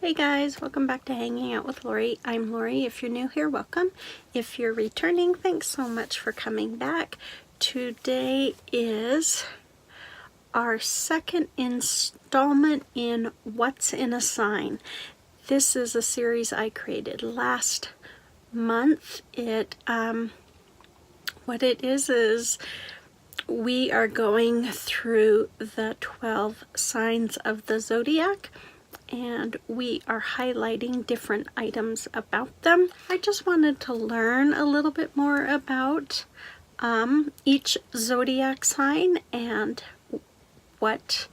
Hey guys, welcome back to Hanging Out with Lori. I'm Lori. If you're new here, welcome. If you're returning, thanks so much for coming back. Today is our second installment in What's in a Sign. This is a series I created last month. What it is we are going through the 12 signs of the zodiac, and we are highlighting different items about them. I just wanted to learn a little bit more about each zodiac sign and what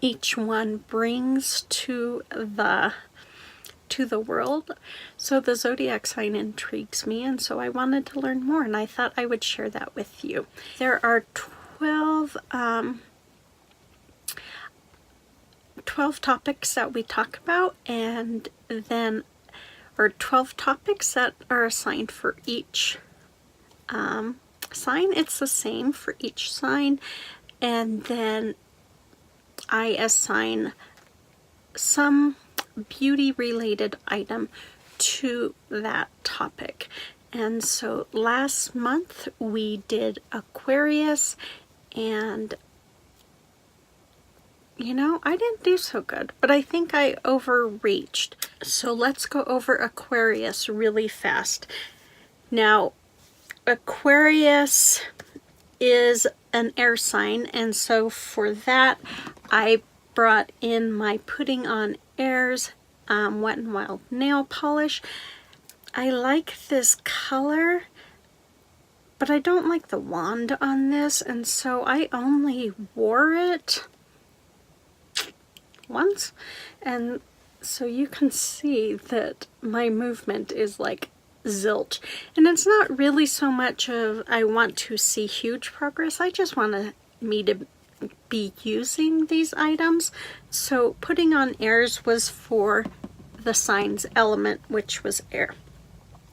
each one brings to the world. So the zodiac sign intrigues me, and so I wanted to learn more, and I thought I would share that with you. There are 12 topics that we talk about, and then 12 topics that are assigned for each sign. It's the same for each sign, and then I assign some beauty related item to that topic. And so last month we did Aquarius, and I didn't do so good, but I think I overreached. So let's go over Aquarius really fast. Now, Aquarius is an air sign, and so for that, I brought in my Putting on Airs Wet n Wild nail polish. I like this color, but I don't like the wand on this, and so I only wore it once, and so you can see that my movement is like zilch, and it's not really so much of I want to see huge progress. I just want me to be using these items. So Putting on Airs was for the sign's element, which was air.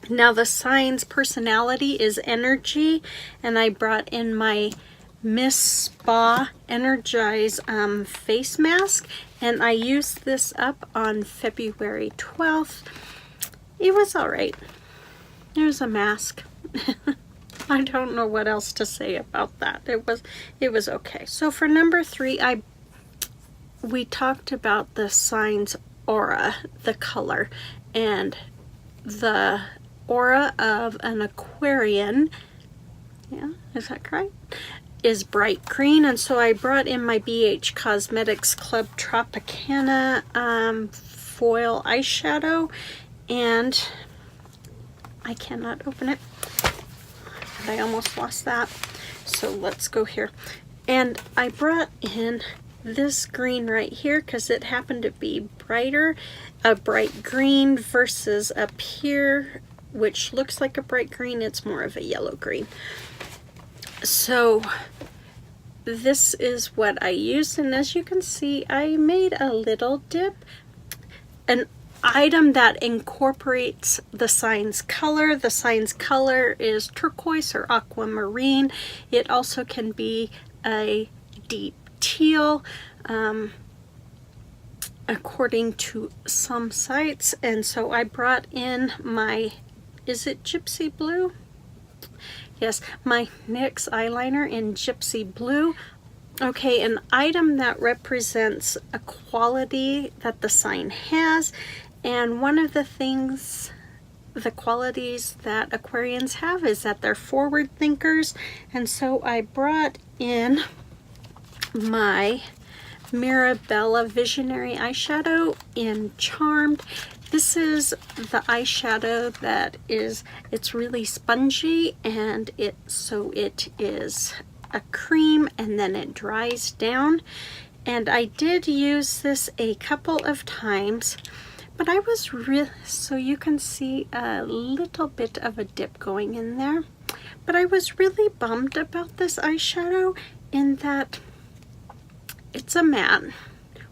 Now the sign's personality is energy, and I brought in my Miss Spa Energize face mask, and I used this up on February 12th. It was alright. There's a mask. I don't know what else to say about that. It was okay. So for number 3, we talked about the sign's aura, the color, and the aura of an Aquarian, yeah, is that correct, is bright green. And so I brought in my BH Cosmetics Club Tropicana foil eyeshadow, and I cannot open it. I almost lost that. So let's go here. And I brought in this green right here because it happened to be brighter, a bright green, versus up here, which looks like a bright green. It's more of a yellow green. So this is what I used, and as you can see, I made a little dip, an item that incorporates the sign's color. The sign's color is turquoise or aquamarine. It also can be a deep teal, according to some sites. And so I brought in my, is it Gypsy Blue? Yes, my NYX eyeliner in Gypsy Blue. Okay, an item that represents a quality that the sign has, and one of the things, the qualities that Aquarians have, is that they're forward thinkers. And so I brought in my Mirabella Visionary eyeshadow in Charmed. This is the eyeshadow that it's really spongy, and it is a cream, and then it dries down. And I did use this a couple of times, but I was really, so you can see a little bit of a dip going in there, but I was really bummed about this eyeshadow in that it's a matte.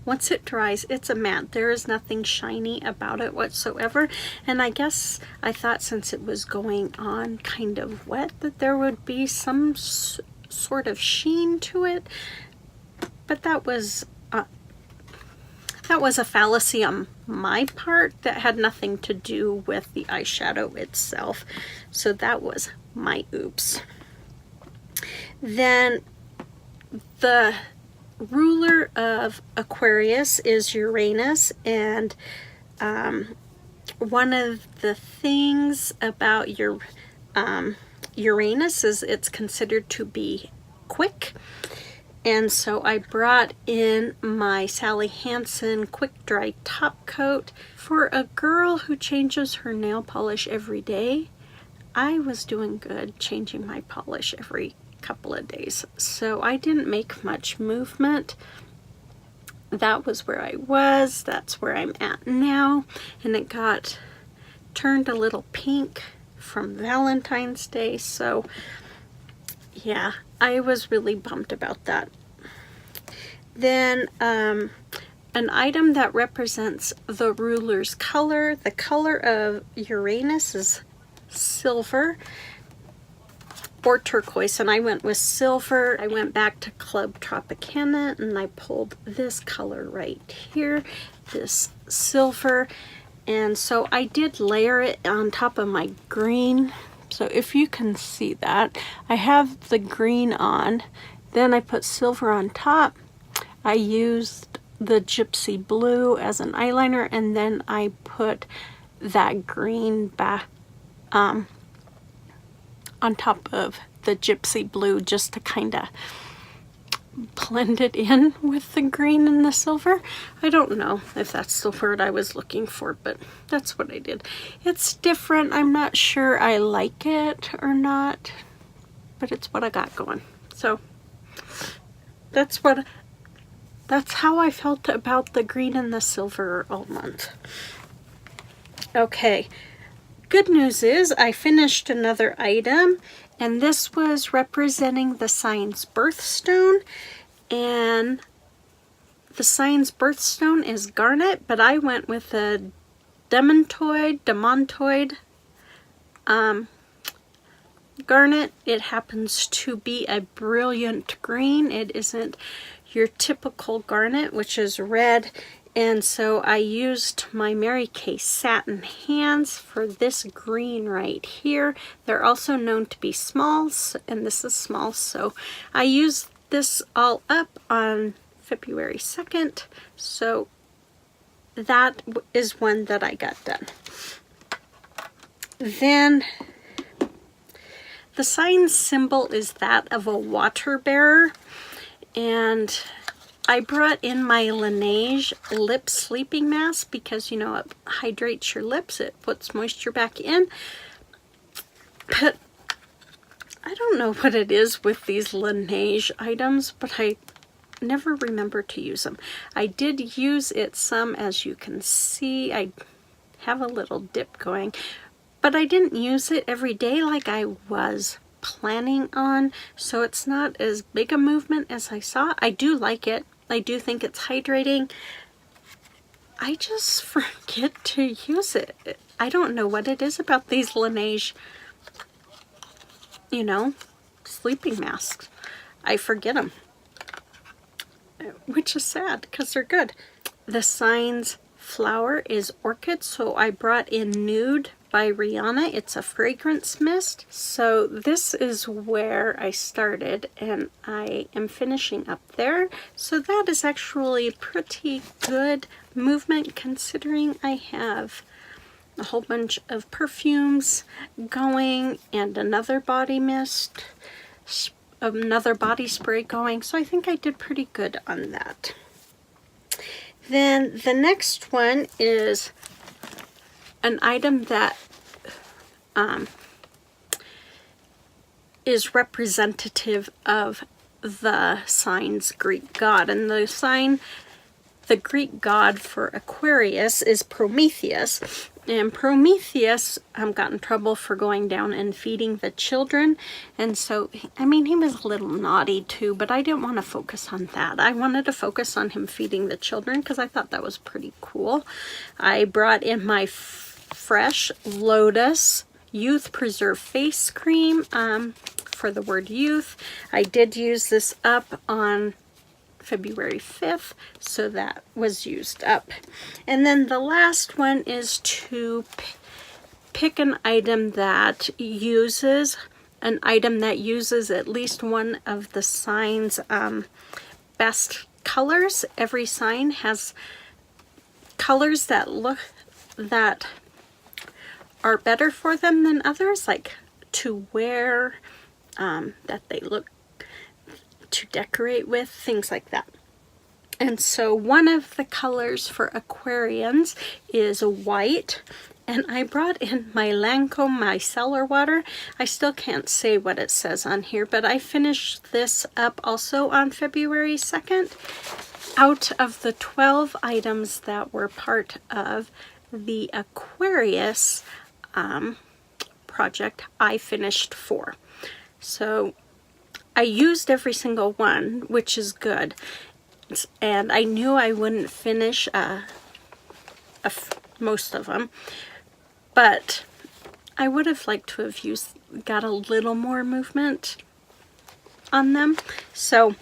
Once it dries, it's a matte. There is nothing shiny about it whatsoever. And I guess I thought, since it was going on kind of wet, that there would be some sort of sheen to it. But that was that was a fallacy on my part that had nothing to do with the eyeshadow itself. So that was my oops. Then the ruler of Aquarius is Uranus, and one of the things about your Uranus is it's considered to be quick. And so I brought in my Sally Hansen Quick Dry Top Coat. For a girl who changes her nail polish every day, I was doing good changing my polish every couple of days. So I didn't make much movement. That was where I was. That's where I'm at now. And it got turned a little pink from Valentine's Day. So yeah, I was really bummed about that. Then an item that represents the ruler's color. The color of Uranus is silver or turquoise, and I went with silver. I went back to Club Tropicana and I pulled this color right here, this silver. And so I did layer it on top of my green. So if you can see that, I have the green on, then I put silver on top. I used the gypsy blue as an eyeliner, and then I put that green back on top of the gypsy blue just to kind of blend it in with the green and the silver. I don't know if that's the word I was looking for, but that's what I did. It's different. I'm not sure I like it or not, but it's what I got going. So that's how I felt about the green and the silver all month. Okay, good news is I finished another item, and this was representing the sign's birthstone, and the sign's birthstone is garnet, but I went with a demontoid garnet. It happens to be a brilliant green. It isn't your typical garnet, which is red. And so I used my Mary Kay satin hands for this green right here. They're also known to be smalls, and this is small. So I used this all up on February 2nd. So that is one that I got done. Then the sign symbol is that of a water bearer. And I brought in my Laneige lip sleeping mask because, you know, it hydrates your lips, it puts moisture back in. But I don't know what it is with these Laneige items, but I never remember to use them. I did use it some, as you can see. I have a little dip going, but I didn't use it every day like I was planning on, so it's not as big a movement as I saw. I do like it. I do think it's hydrating. I just forget to use it. I don't know what it is about these Laneige, you know, sleeping masks. I forget them, which is sad because they're good. The sign's flower is orchid, so I brought in Nude by Rihanna. It's a fragrance mist. So this is where I started, and I am finishing up there. So that is actually pretty good movement considering I have a whole bunch of perfumes going and another body mist, another body spray going. So I think I did pretty good on that. Then the next one is an item that is representative of the sign's Greek god. And the Greek god for Aquarius is Prometheus. And Prometheus got in trouble for going down and feeding the children. And so, I mean, he was a little naughty too, but I didn't want to focus on that. I wanted to focus on him feeding the children because I thought that was pretty cool. I brought in my Fresh Lotus Youth Preserve Face Cream for the word youth. I did use this up on February 5th, so that was used up. And then the last one is to pick an item that uses at least one of the sign's best colors. Every sign has colors that are better for them than others, like to wear, that they look to decorate with, things like that. And so one of the colors for Aquarians is white, and I brought in my Lancome micellar water. I still can't say what it says on here, but I finished this up also on February 2nd. Out of the 12 items that were part of the Aquarius project, I finished 4. So I used every single one, which is good. And I knew I wouldn't finish most of them, but I would have liked to have got a little more movement on them. So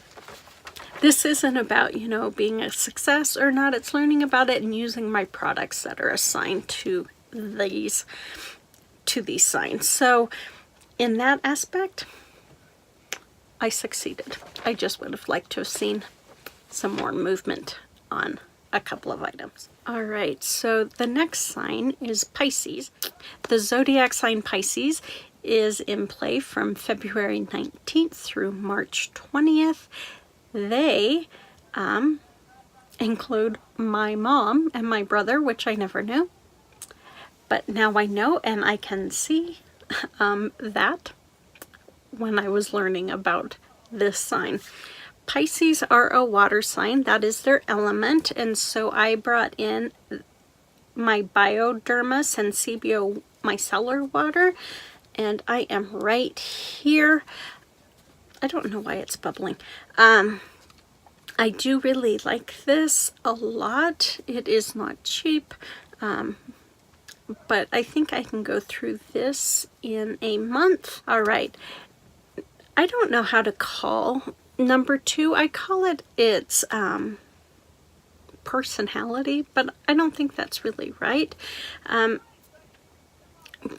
this isn't about, being a success or not. It's learning about it and using my products that are assigned to these signs. So in that aspect, I succeeded. I just would have liked to have seen some more movement on a couple of items. All right, so the next sign is Pisces. The zodiac sign Pisces is in play from February 19th through March 20th. They include my mom and my brother, which I never knew. But now I know, and I can see that when I was learning about this sign. Pisces are a water sign. That is their element. And so I brought in my Bioderma Sensibio micellar water. And I am right here. I don't know why it's bubbling. I do really like this a lot. It is not cheap. But I think I can go through this in a month. All right. I don't know how to call number 2. I call it its personality, but I don't think that's really right.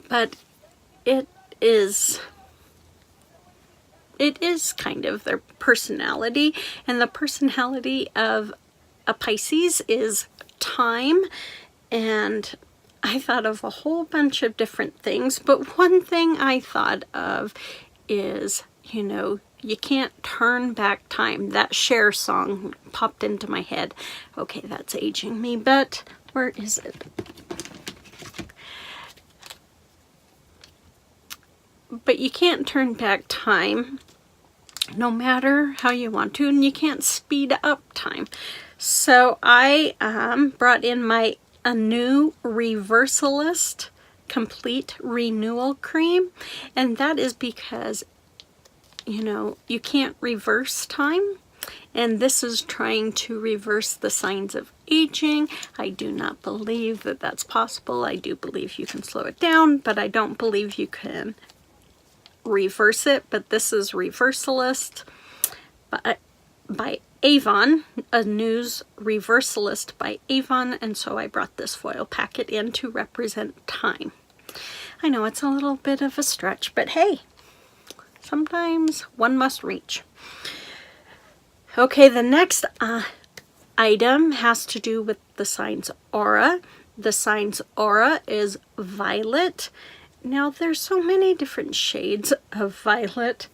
But it is kind of their personality, and the personality of a Pisces is time. And I thought of a whole bunch of different things, but one thing I thought of is, you can't turn back time. That Cher song popped into my head. Okay, that's aging me, but where is it? But you can't turn back time no matter how you want to, and you can't speed up time. So I brought in my new Reversalist Complete Renewal Cream, and that is because you can't reverse time, and this is trying to reverse the signs of aging. I do not believe that that's possible. I do believe you can slow it down, but I don't believe you can reverse it. But this is Reversalist by Avon, a news Reversalist by Avon, and so I brought this foil packet in to represent time. I know it's a little bit of a stretch, but hey, sometimes one must reach. Okay, the next item has to do with the sign's aura. The sign's aura is violet. Now, there's so many different shades of violet.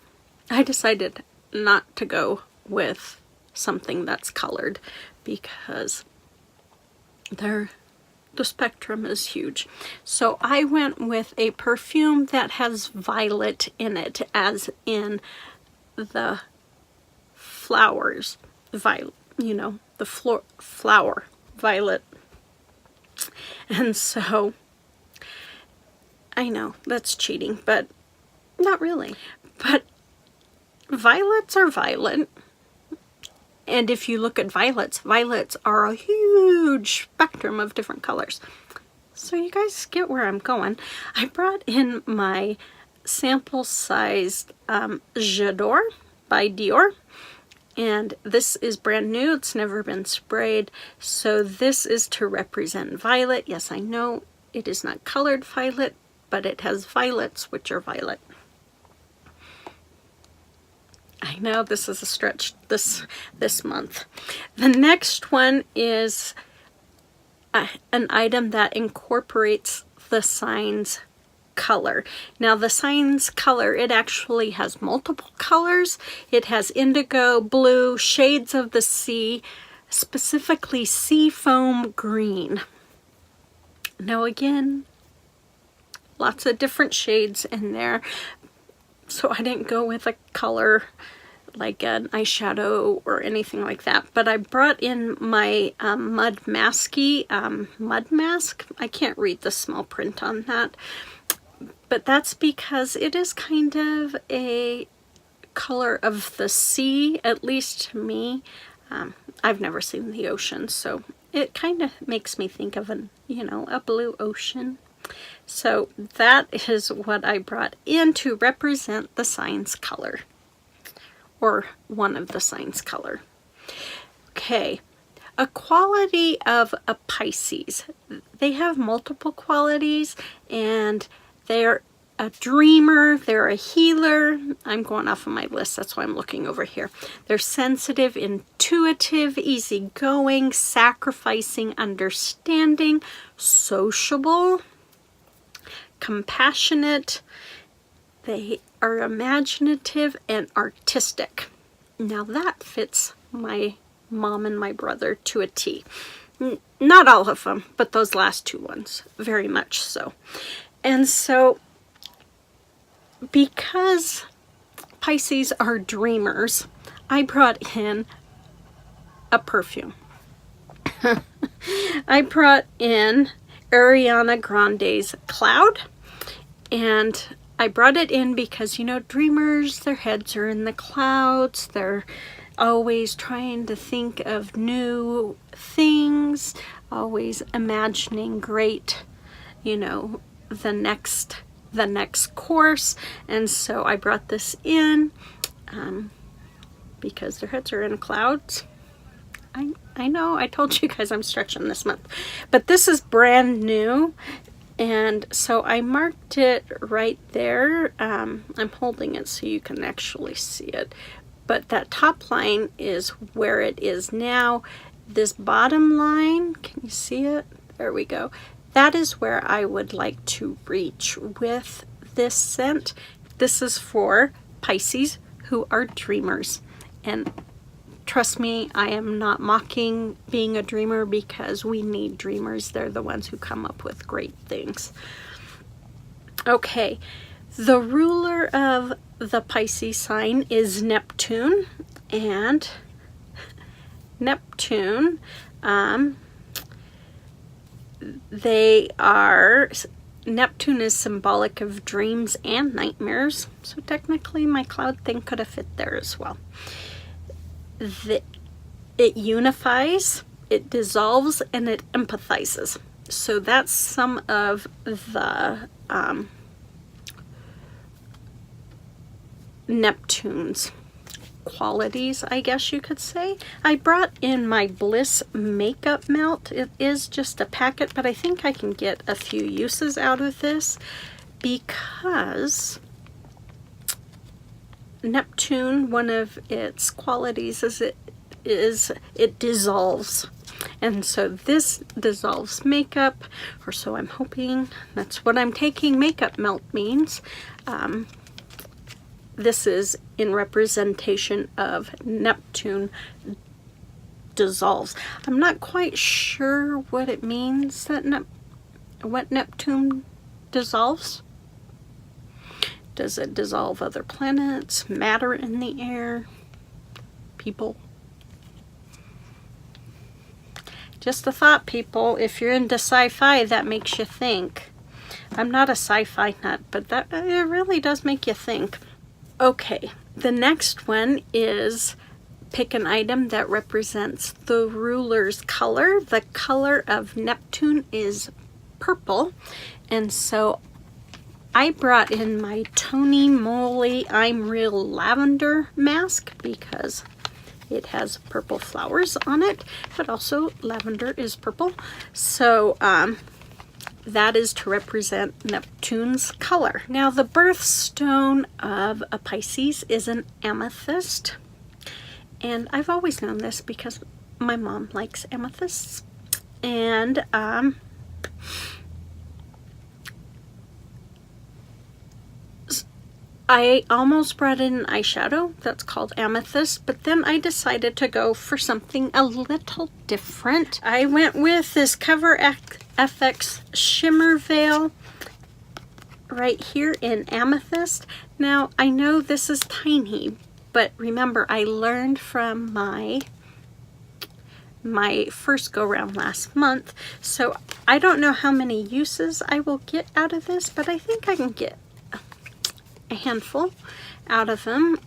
I decided not to go with something that's colored because the spectrum is huge. So I went with a perfume that has violet in it, as in the flowers, violet, the flower violet. And so I know that's cheating, but not really. But violets are violet. And if you look at violets, violets are a huge spectrum of different colors. So you guys get where I'm going. I brought in my sample-sized J'adore by Dior. And this is brand new. It's never been sprayed. So this is to represent violet. Yes, I know it is not colored violet, but it has violets, which are violet. I know this is a stretch this month. The next one is an item that incorporates the sign's color. Now the sign's color, it actually has multiple colors. It has indigo, blue, shades of the sea, specifically sea foam green. Now again, lots of different shades in there. So I didn't go with a color like an eyeshadow or anything like that. But I brought in my mud mask. I can't read the small print on that. But that's because it is kind of a color of the sea, at least to me. I've never seen the ocean, so it kind of makes me think of a blue ocean. So that is what I brought in to represent the sign's color, or one of the sign's color. Okay, a quality of a Pisces. They have multiple qualities, and they're a dreamer, they're a healer. I'm going off of my list, that's why I'm looking over here. They're sensitive, intuitive, easygoing, sacrificing, understanding, sociable, compassionate. They are imaginative and artistic. Now that fits my mom and my brother to a T. Not all of them, but those last two ones, very much so. And so, because Pisces are dreamers, I brought in a perfume. I brought in Ariana Grande's Cloud, and I brought it in because, dreamers, their heads are in the clouds. They're always trying to think of new things, always imagining great, the next course. And so I brought this in because their heads are in clouds. I know, I told you guys I'm stretching this month, but this is brand new. And so I marked it right there. I'm holding it so you can actually see it. But that top line is where it is now. This bottom line, can you see it? There we go. That is where I would like to reach with this scent. This is for Pisces who are dreamers. And trust me, I am not mocking being a dreamer, because we need dreamers. They're the ones who come up with great things. Okay, the ruler of the Pisces sign is Neptune, and Neptune, Neptune is symbolic of dreams and nightmares, so technically my cloud thing could have fit there as well. It unifies, it dissolves, and it empathizes. So that's some of the Neptune's qualities, I guess you could say. I brought in my Bliss makeup melt. It is just a packet, but I think I can get a few uses out of this, because Neptune, one of its qualities is it dissolves. And so this dissolves makeup, or so I'm hoping. That's what I'm taking makeup melt means. This is in representation of Neptune dissolves. I'm not quite sure what it means that what Neptune dissolves. Does it dissolve other planets, matter in the air, people? Just a thought, people. If you're into sci-fi, that makes you think. I'm not a sci-fi nut, but it really does make you think. Okay, the next one is pick an item that represents the ruler's color. The color of Neptune is purple, and so I brought in my Tony Moly I'm Real Lavender mask, because It has purple flowers on it, but also lavender is purple. So that is to represent Neptune's color. Now the birthstone of a Pisces is an amethyst. And I've always known this because my mom likes amethysts. And I almost brought in an eyeshadow that's called Amethyst, but then I decided to go for something a little different. I went with this Cover FX Shimmer Veil right here in Amethyst. Now, I know this is tiny, but remember, I learned from my first go-round last month, so I don't know how many uses I will get out of this, but I think I can get a handful out of them,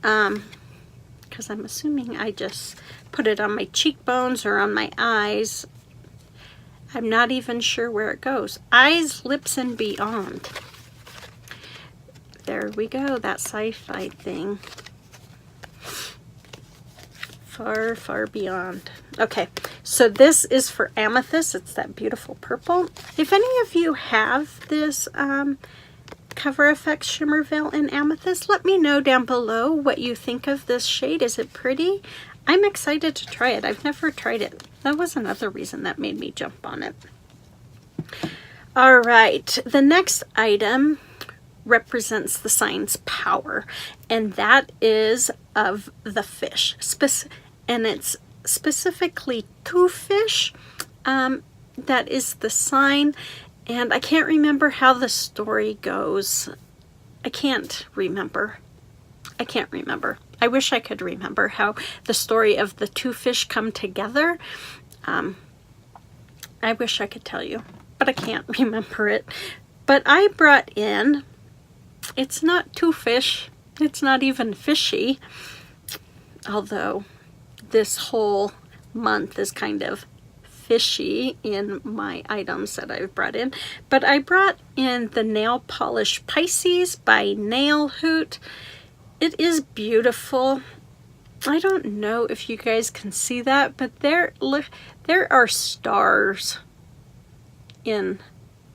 because I'm assuming I just put it on my cheekbones or on my eyes. I'm not even sure where it goes. Eyes, lips, and beyond. There we go, that sci-fi thing. Far, far beyond. Okay, so this is for Amethyst. It's that beautiful purple. If any of you have this Cover FX Shimmer Veil in Amethyst, let me know down below what you think of this shade. Is it pretty? I'm excited to try it. I've never tried it. That was another reason that made me jump on it. All right, the next item represents the sign's power, and that is of the fish. And it's specifically two fish. That is the sign. And I can't remember how the story goes. I can't remember. I wish I could remember how the story of the two fish come together. I wish I could tell you, but I can't remember it. But I brought in, it's not two fish. It's not even fishy. Although this whole month is kind of fishy in my items that I've brought in, but I brought in the nail polish Pisces by Nail Hoot. It is beautiful. I don't know if you guys can see that, but there are stars in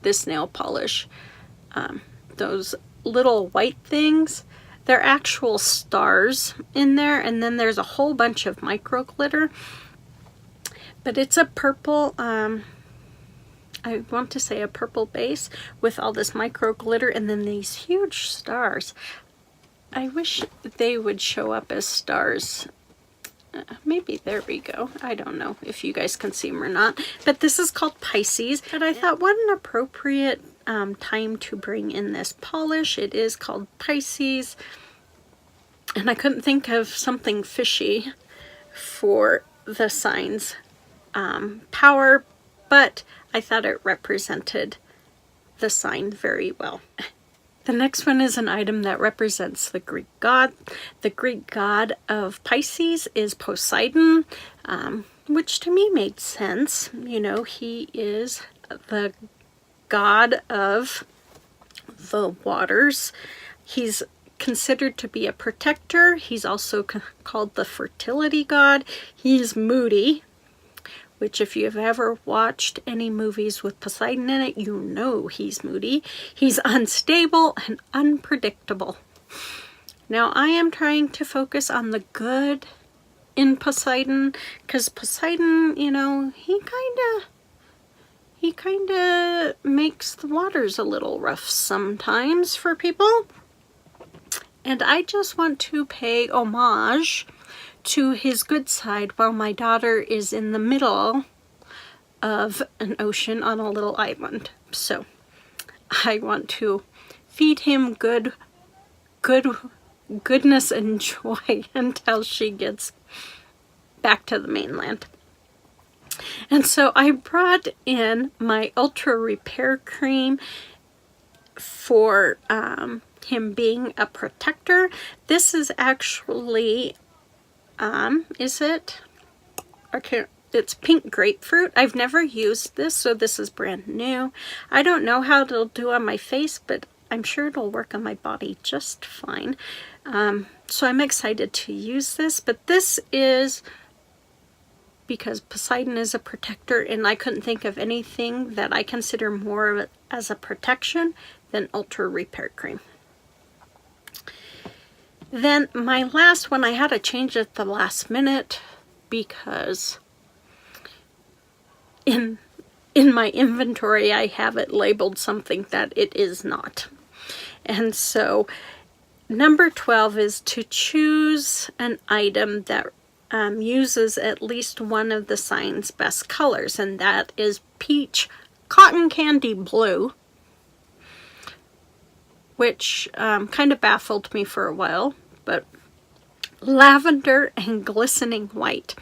this nail polish. Those little white things, they're actual stars in there, and then there's a whole bunch of micro glitter. But it's a purple, I want to say a purple base with all this micro glitter and then these huge stars. I wish they would show up as stars. Maybe there we go. I don't know if you guys can see them or not. But this is called Pisces. But I thought, what an appropriate time to bring in this polish. It is called Pisces. And I couldn't think of something fishy for the signs. Power, but I thought it represented the sign very well. The next one is an item that represents the Greek god. The Greek god of Pisces is Poseidon, which to me made sense. You know, he is the god of the waters. He's considered to be a protector. He's also called the fertility god. He's moody, which if you've ever watched any movies with Poseidon in it, you know he's moody. He's unstable and unpredictable. Now I am trying to focus on the good in Poseidon, because Poseidon, you know, he kind of makes the waters a little rough sometimes for people. And I just want to pay homage to his good side while my daughter is in the middle of an ocean on a little island. So I want to feed him goodness and joy until she gets back to the mainland. And so I brought in my Ultra Repair Cream for him being a protector. This is actually it's pink grapefruit. I've never used this, so this is brand new. I don't know how it'll do on my face, but I'm sure it'll work on my body just fine. So I'm excited to use this, but this is because Poseidon is a protector, and I couldn't think of anything that I consider more of it as a protection than Ultra Repair Cream. Then my last one, I had to change at the last minute because in my inventory I have it labeled something that it is not. And so number 12 is to choose an item that uses at least one of the sign's best colors, and that is peach cotton candy blue, which kind of baffled me for a while, but lavender and glistening white.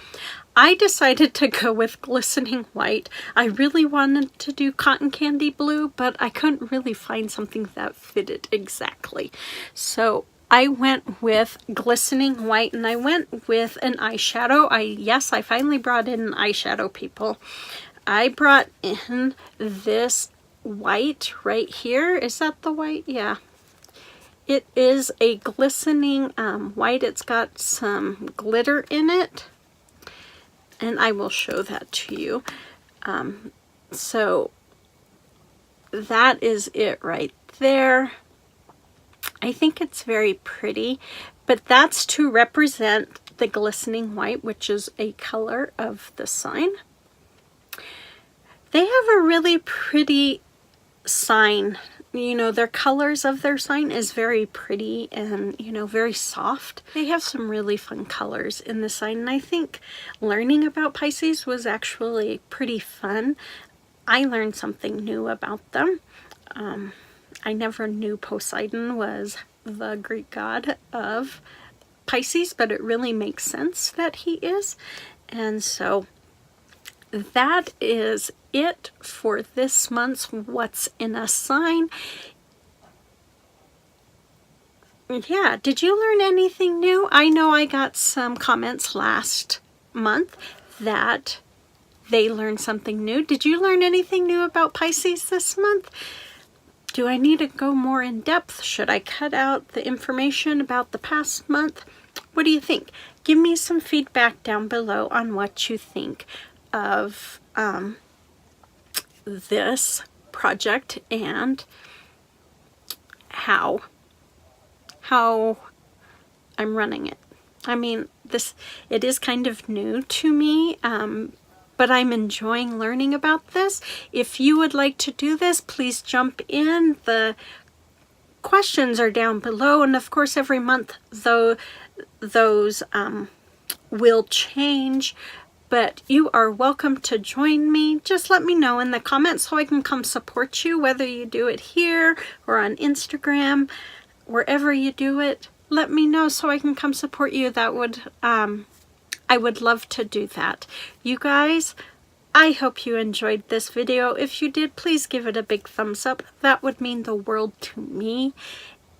I decided to go with glistening white. I really wanted to do cotton candy blue, but I couldn't really find something that fitted exactly. So I went with glistening white, and I went with an eyeshadow. Yes, I finally brought in an eyeshadow, people. I brought in this white right here. Is that the white? Yeah. It is a glistening white. It's got some glitter in it, and I will show that to you. So that is it right there. I think it's very pretty, but that's to represent the glistening white, which is a color of the sign. They have a really pretty sign. You know, their colors of their sign is very pretty and, you know, very soft. They have some really fun colors in the sign, and I think learning about Pisces was actually pretty fun. I learned something new about them. I never knew Poseidon was the Greek god of Pisces, but it really makes sense that he is. And so that is it for this month's What's in a Sign. Yeah, did you learn anything new? I know I got some comments last month that they learned something new. Did you learn anything new about Pisces this month? Do I need to go more in depth? Should I cut out the information about the past month? What do you think? Give me some feedback down below on what you think of this project and how I'm running it. I mean, it is kind of new to me, but I'm enjoying learning about this. If you would like to do this, please jump in. The questions are down below, and of course every month those will change, but you are welcome to join me. Just let me know in the comments so I can come support you, whether you do it here or on Instagram, wherever you do it. Let me know so I can come support you. That would I would love to do that. You guys, I hope you enjoyed this video. If you did, please give it a big thumbs up. That would mean the world to me.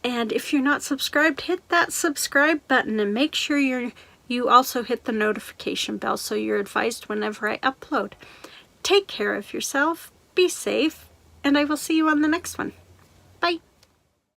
And if you're not subscribed, hit that subscribe button, and make sure you also hit the notification bell so you're advised whenever I upload. Take care of yourself, be safe, and I will see you on the next one.